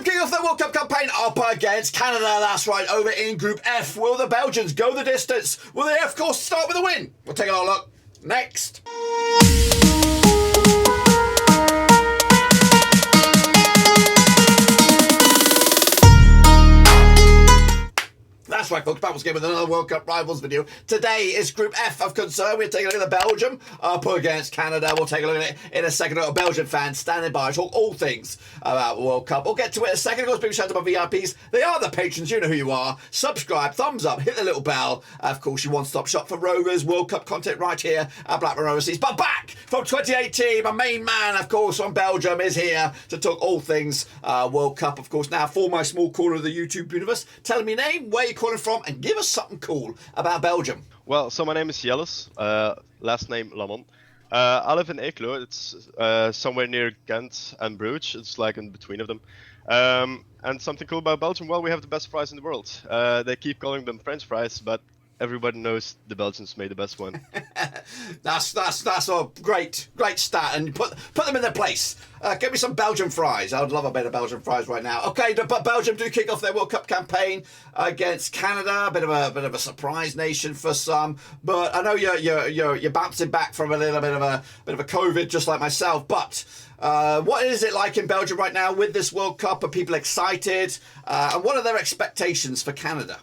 kicking off the World Cup campaign up against Canada. That's right, over in Group F. Will the Belgians go the distance? Will they, of course, start with a win? We'll take a little look next. That's right, folks, back once again with another World Cup Rivals video. Today is Group F of concern. We're taking a look at Belgium up against Canada. We'll take a look at it in a second. A Belgian fan standing by. Talk all things about the World Cup. We'll get to it in a second. Of course, big shout out to my VIPs. They are the patrons. You know who you are. Subscribe, thumbs up, hit the little bell. Of course, your one-stop shop for Rovers World Cup content right here at Blackburn Overseas. But back from 2018, my main man, of course, from Belgium is here to talk all things World Cup. Of course, now for my small corner of the YouTube universe. Tell me your name, where you're calling from, and give us something cool about Belgium. Well, so my name is Jellis, last name Lamont. I live in Eeklo. It's somewhere near Ghent and Bruges. It's like in between of them. And something cool about Belgium, well, we have the best fries in the world. They keep calling them French fries, but everybody knows the Belgians made the best one. That's a great stat, and put them in their place. Give me some Belgian fries. I would love a bit of Belgian fries right now. Okay, but Belgium do kick off their World Cup campaign against Canada. A bit of a surprise nation for some, but I know you're bouncing back from a little bit of a COVID, just like myself. But what is it like in Belgium right now with this World Cup? Are people excited? And what are their expectations for Canada?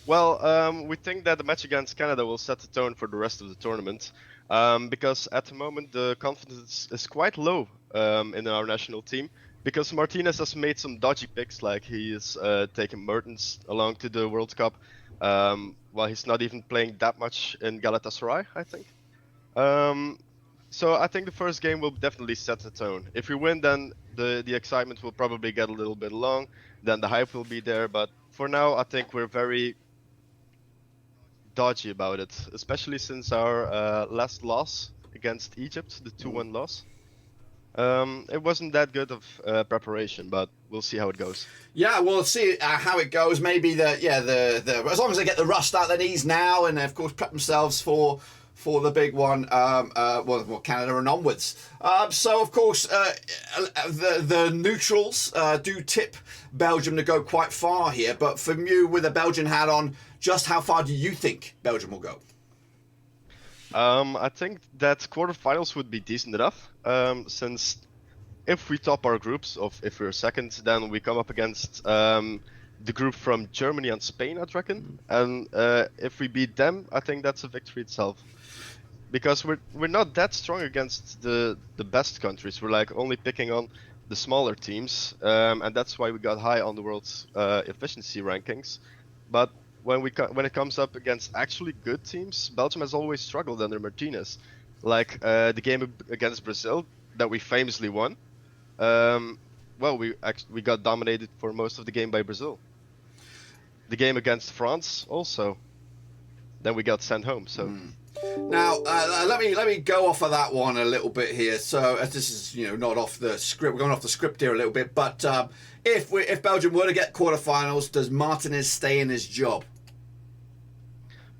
Well, we think that the match against Canada will set the tone for the rest of the tournament, because at the moment the confidence is quite low in our national team, because Martinez has made some dodgy picks, like he is taking Mertens along to the World Cup, while he's not even playing that much in Galatasaray, I think. So I think the first game will definitely set the tone. If we win, then the excitement will probably get a little bit long, then the hype will be there, but for now I think we're very dodgy about it, especially since our last loss against Egypt, the 2-1 loss. It wasn't that good of preparation, but we'll see how it goes. Yeah, we'll see how it goes. Maybe the as long as they get the rust out their knees now, and of course prep themselves for the big one, well, Canada and onwards. So, of course, the neutrals do tip Belgium to go quite far here. But from you, with a Belgian hat on, just how far do you think Belgium will go? I think that quarterfinals would be decent enough, since if we top our groups, if we're second, then we come up against the group from Germany and Spain, I'd reckon. And if we beat them, I think that's a victory itself. Because we're not that strong against the best countries. We're like only picking on the smaller teams, and that's why we got high on the world's efficiency rankings. But when it comes up against actually good teams, Belgium has always struggled under Martinez. Like the game against Brazil that we famously won. Well, we got dominated for most of the game by Brazil. The game against France also. Then we got sent home. So. Now, let me go off of that one a little bit here. So, as this is not off the script, we're going off the script here a little bit. But if Belgium were to get quarterfinals, does Martinez stay in his job?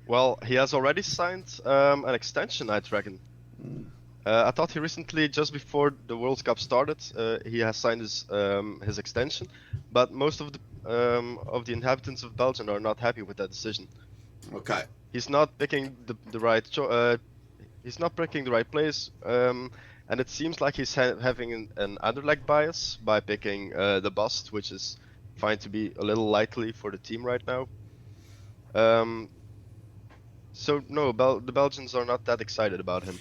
Well, he has already signed an extension, I'd reckon. I thought he recently, just before the World Cup started, he has signed his extension. But most of the inhabitants of Belgium are not happy with that decision. Okay. He's not picking the right. He's not picking the right place, and it seems like he's having an Anderlecht bias by picking the bust, which is fine to be a little likely for the team right now. So no, the Belgians are not that excited about him.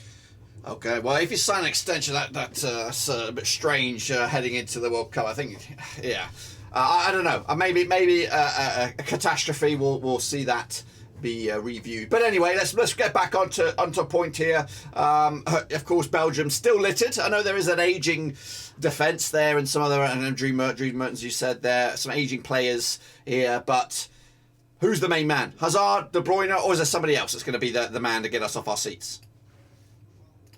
Okay, well, if you sign an extension, that's a bit strange heading into the World Cup. I think, yeah, I don't know. Maybe a catastrophe. We'll see that be reviewed. But anyway, let's get back onto a point here. Of course, Belgium still littered. I know there is an aging defence there, and some other, and Dream Mertens, you said there, some aging players here. But who's the main man? Hazard, De Bruyne, or is there somebody else that's going to be the man to get us off our seats?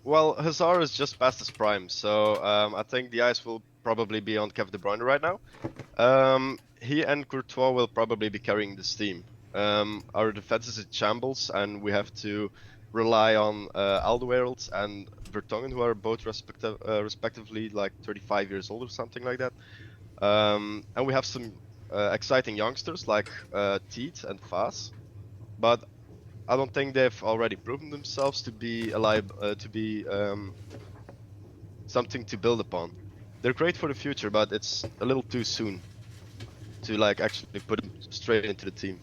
Well, Hazard is just past his prime, so I think the eyes will probably be on Kevin De Bruyne right now. He and Courtois will probably be carrying this team. Our defense is in shambles, and we have to rely on Alderweireld and Vertonghen, who are both respectively like 35 years old or something like that. And we have some exciting youngsters like Teet and Faz, but I don't think they've already proven themselves to be something to build upon. They're great for the future, but it's a little too soon to like actually put them straight into the team.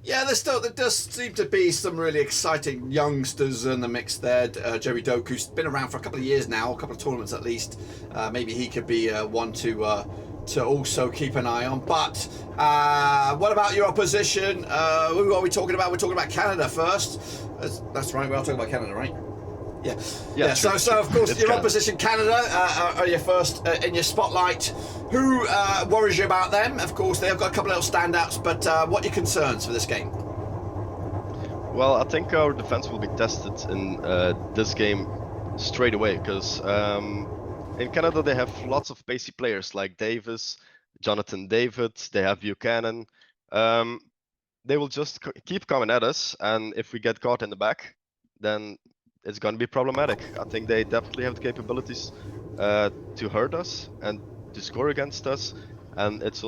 Yeah, there does seem to be some really exciting youngsters in the mix there. Joey Doku's been around for a couple of years now, a couple of tournaments at least. Maybe he could be one to also keep an eye on. But what about your opposition? Who are we talking about? We're talking about Canada first. That's right, we are talking about Canada, right? Yeah. So of course, your opposition, Canada, are your first in your spotlight. Who worries you about them? Of course, they've got a couple of little standouts, but what are your concerns for this game? Well, I think our defense will be tested in this game straight away, because in Canada they have lots of pacey players like Davis, Jonathan David, they have Buchanan. They will just keep coming at us, and if we get caught in the back, then it's going to be problematic. I think they definitely have the capabilities to hurt us and to score against us, and it's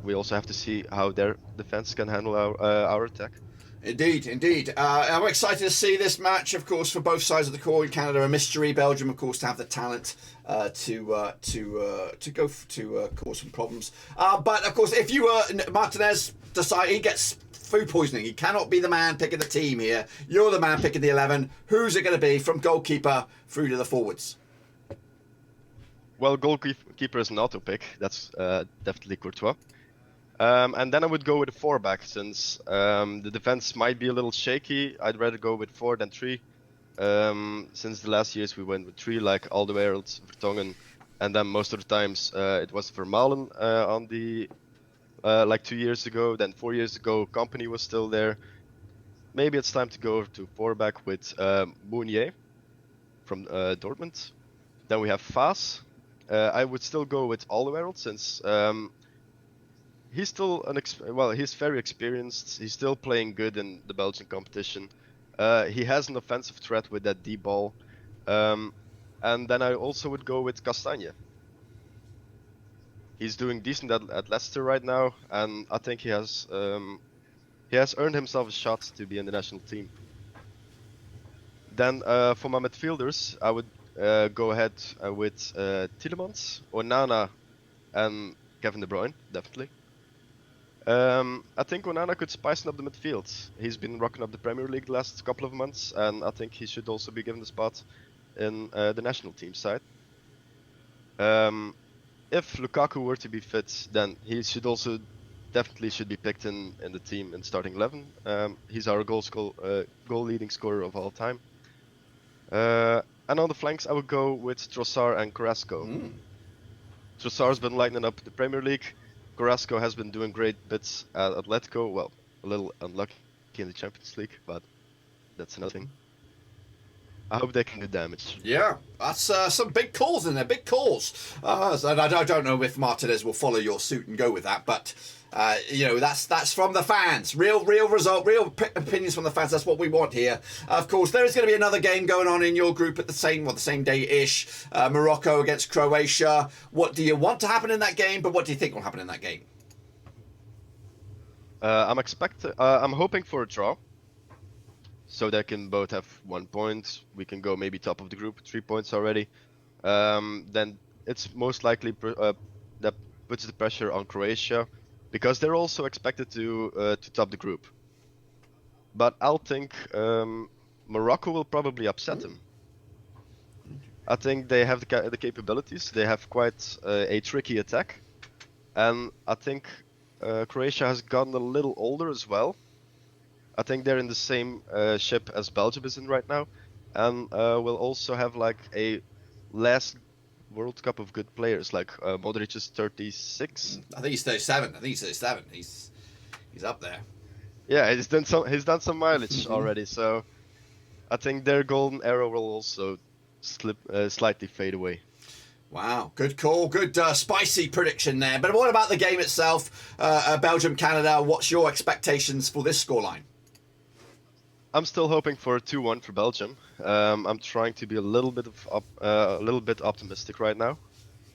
we also have to see how their defense can handle our attack. Indeed. I'm excited to see this match, of course, for both sides of the court. Canada a mystery, Belgium, of course, to have the talent to cause some problems. But of course, if you were Martinez, decide he gets food poisoning. He cannot be the man picking the team here. You're the man picking the 11. Who's it going to be from goalkeeper through to the forwards? Well, goalkeeper is an auto pick. That's definitely Courtois. And then I would go with a 4-back, since the defense might be a little shaky. I'd rather go with 4 than 3. Since the last years we went with 3, like Alderweireld, Vertongen, and then most of the times it was Vermaelen on the like 2 years ago. Then 4 years ago, Company was still there. Maybe it's time to go to 4-back with Mounier from Dortmund. Then we have Faz. I would still go with Alderweireld, since he's still he's very experienced. He's still playing good in the Belgian competition. He has an offensive threat with that deep ball. And then I also would go with Castagne. He's doing decent at Leicester right now, and I think he has earned himself a shot to be in the national team. Then for my midfielders, I would go ahead with Tielemans, Onana, and Kevin De Bruyne, definitely. I think Onana could spice up the midfield. He's been rocking up the Premier League the last couple of months, and I think he should also be given the spot in the national team side. If Lukaku were to be fit, then he should also definitely be picked in the team in starting 11. He's our goal leading scorer of all time. And on the flanks, I would go with Trossard and Carrasco. Trossard's been lighting up the Premier League. Carrasco has been doing great bits at Atletico. Well, a little unlucky in the Champions League, but that's another thing. I hope they can do damage. Yeah, that's some big calls in there, big calls. And I don't know if Martinez will follow your suit and go with that, but that's from the fans. Real result, real opinions from the fans. That's what we want here. Of course, there is going to be another game going on in your group at the same day-ish. Morocco against Croatia. What do you want to happen in that game? But what do you think will happen in that game? I'm hoping for a draw, so they can both have 1 point. We can go maybe top of the group, 3 points already. Then it's most likely that puts the pressure on Croatia, because they're also expected to top the group. But I'll think Morocco will probably upset them. I think they have the capabilities. They have quite a tricky attack, and I think Croatia has gotten a little older as well. I think they're in the same ship as Belgium is in right now, and will also have like a last World Cup of good players. Like Modric is 36. I think he's 37. He's up there. Yeah, he's done some mileage already. So I think their golden era will also slightly fade away. Wow, good call, good spicy prediction there. But what about the game itself? Belgium, Canada. What's your expectations for this scoreline? I'm still hoping for a 2-1 for Belgium. I'm trying to be a little bit optimistic right now.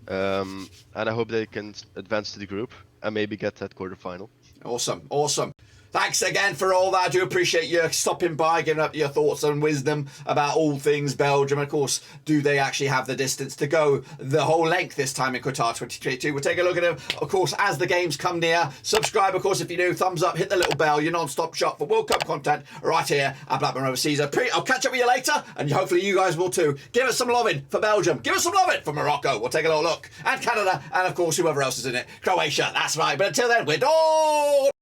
and I hope they can advance to the group and maybe get that quarterfinal. Awesome. Thanks again for all that. I do appreciate you stopping by, giving up your thoughts and wisdom about all things Belgium. And of course, do they actually have the distance to go the whole length this time in Qatar 2022? We'll take a look at them, of course, as the games come near. Subscribe, of course, if you do. Thumbs up, hit the little bell. Your non-stop shop for World Cup content right here at Blackburn Overseas. I'll catch up with you later, and hopefully you guys will too. Give us some loving for Belgium. Give us some loving for Morocco. We'll take a little look. And Canada, and of course, whoever else is in it. Croatia, that's right. But until then, we're done.